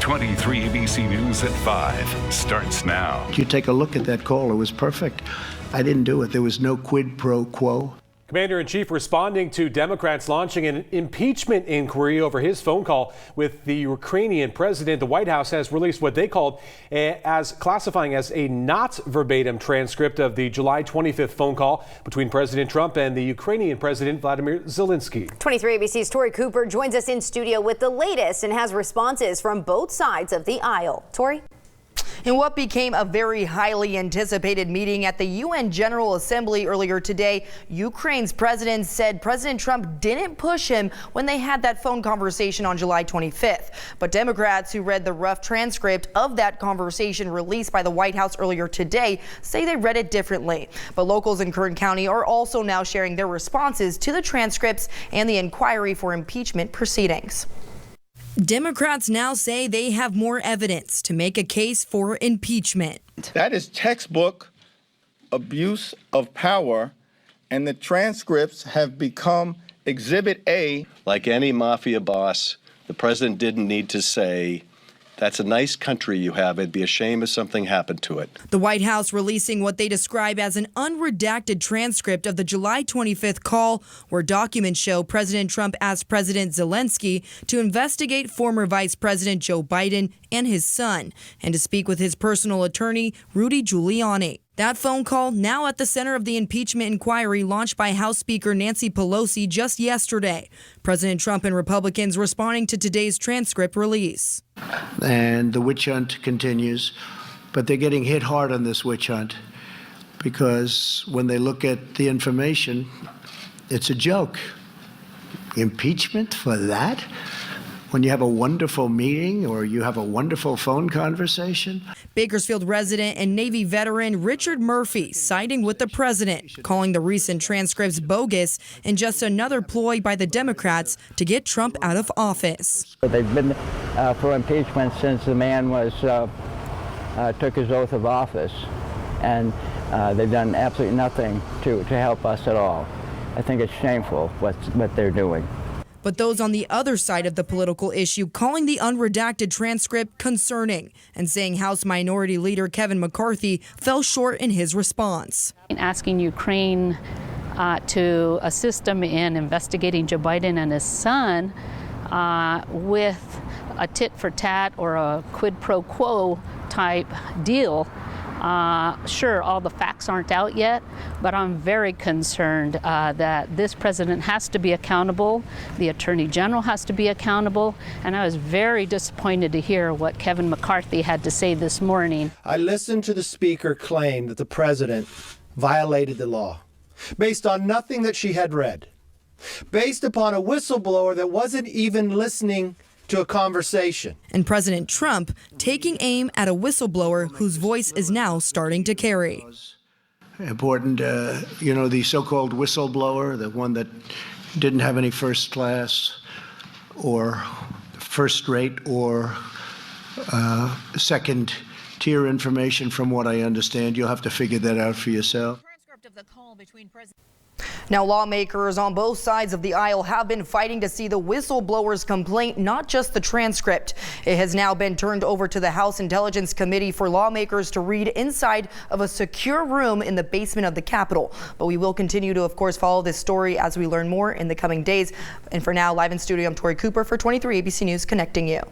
23 ABC News at 5 starts now. You take a look at that call. It was perfect. I didn't do it. There was no quid pro quo. Commander-in-Chief responding to Democrats launching an impeachment inquiry over his phone call with the Ukrainian president. The White House has released what they called as classifying as a not verbatim transcript of the July 25th phone call between President Trump and the Ukrainian President Vladimir Zelensky. 23 ABC's Tori Cooper joins us in studio with the latest and has responses from both sides of the aisle. Tori? In what became a very highly anticipated meeting at the UN General Assembly earlier today, Ukraine's president said President Trump didn't push him when they had that phone conversation on July 25th. But Democrats who read the rough transcript of that conversation released by the White House earlier today say they read it differently. But locals in Kern County are also now sharing their responses to the transcripts and the inquiry for impeachment proceedings. Democrats now say they have more evidence to make a case for impeachment. That is textbook abuse of power, and the transcripts have become Exhibit A. Like any mafia boss, the president didn't need to say, "That's a nice country you have. It'd be a shame if something happened to it." The White House releasing what they describe as an unredacted transcript of the July 25th call, where documents show President Trump asked President Zelensky to investigate former Vice President Joe Biden and his son, and to speak with his personal attorney, Rudy Giuliani. That phone call now at the center of the impeachment inquiry launched by House Speaker Nancy Pelosi just yesterday. President Trump and Republicans responding to today's transcript release. And the witch hunt continues, but they're getting hit hard on this witch hunt because when they look at the information, it's a joke. Impeachment for that? When you have a wonderful meeting or you have a wonderful phone conversation? Bakersfield resident and Navy veteran Richard Murphy siding with the president, calling the recent transcripts bogus and just another ploy by the Democrats to get Trump out of office. They've been for impeachment since the man took his oath of office, and they've done absolutely nothing to help us at all. I think it's shameful what they're doing. But those on the other side of the political issue calling the unredacted transcript concerning and saying House Minority Leader Kevin McCarthy fell short in his response. Asking Ukraine to assist them in investigating Joe Biden and his son with a tit for tat or a quid pro quo type deal. Sure, all the facts aren't out yet, but I'm very concerned that this president has to be accountable. The Attorney General has to be accountable. And I was very disappointed to hear what Kevin McCarthy had to say this morning. I listened to the speaker claim that the president violated the law based on nothing that she had read, based upon a whistleblower that wasn't even listening to a conversation. And President Trump taking aim at a whistleblower whose voice is now starting to carry. Important, the so-called whistleblower, the one that didn't have any first class or first rate or second tier information from what I understand. You'll have to figure that out for yourself. Now, lawmakers on both sides of the aisle have been fighting to see the whistleblower's complaint, not just the transcript. It has now been turned over to the House Intelligence Committee for lawmakers to read inside of a secure room in the basement of the Capitol. But we will continue to, of course, follow this story as we learn more in the coming days. And for now, live in studio, I'm Tori Cooper for 23 ABC News, connecting you.